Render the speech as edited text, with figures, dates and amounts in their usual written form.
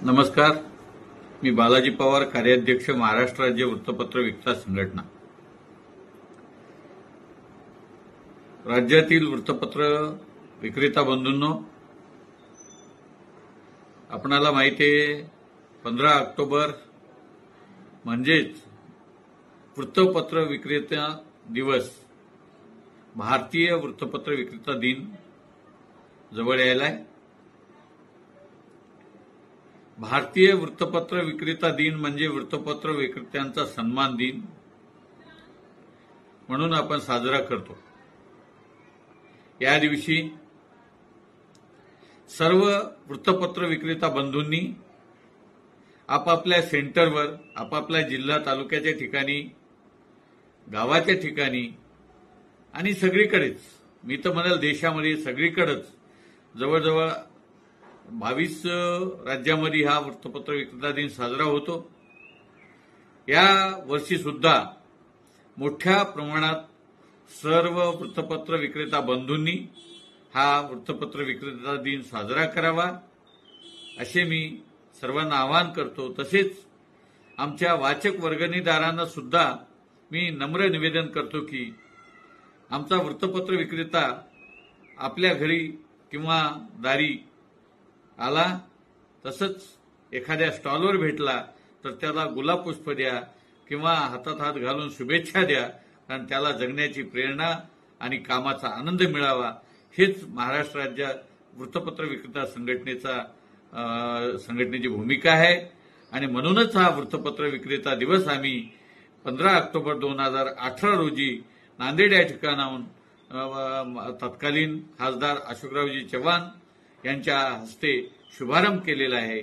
नमस्कार. मी बालाजी पवार, कार्याध्यक्ष, महाराष्ट्र राज्य वृत्तपत्र विक्रेता संघटना. राज्यातील वृत्तपत्र विक्रेता बंधूंनो, आपणाला माहिती आहे 15 ऑक्टोबर म्हणजेच वृत्तपत्र विक्रेता दिवस, भारतीय वृत्तपत्र विक्रेता दिन जवळ यायलाय. भारतीय वृत्तपत्र विक्रेता दिन म्हणजे वृत्तपत्र विक्रेत्यांचा सन्मान दिन म्हणून आपण साजरा करतो. या दिवशी सर्व वृत्तपत्र विक्रेता बंधूंनी आपापल्या सेंटरवर, आपापल्या जिल्हा तालुक्याच्या ठिकाणी, गावाच्या ठिकाणी आणि सगळीकडेच, मी तर म्हणाल देशामध्ये सगळीकडेच जवळजवळ 22 राज्यामध्ये हा वृत्तपत्र विक्रेता दिन साजरा होतो. या वर्षी सुद्धा मोठ्या प्रमाणात सर्व वृत्तपत्र विक्रेता बंधूंनी हा वृत्तपत्र विक्रेता दिन साजरा करावा असे मी सर्वांना आवाहन करतो. तसेच आमच्या वाचक वर्गणीदारांना सुद्धा मी नम्र निवेदन करतो की आमचा वृत्तपत्र विक्रेता आपल्या घरी किंवा दारी आला, तसंच एखाद्या स्टॉलवर भेटला तर त्याला गुलाब पुष्प द्या किंवा हातात हात घालून शुभेच्छा द्या, कारण त्याला जगण्याची प्रेरणा आणि कामाचा आनंद मिळावा. हेच महाराष्ट्र राज्य वृत्तपत्र विक्रेता संघटनेची भूमिका आहे. आणि म्हणूनच हा वृत्तपत्र विक्रेता दिवस आम्ही 15 ऑक्टोबर 2018 रोजी नांदेड या ठिकाणाहून तत्कालीन खासदार अशोकरावजी चव्हाण यांच्या हस्ते शुभारंभ केलेला आहे.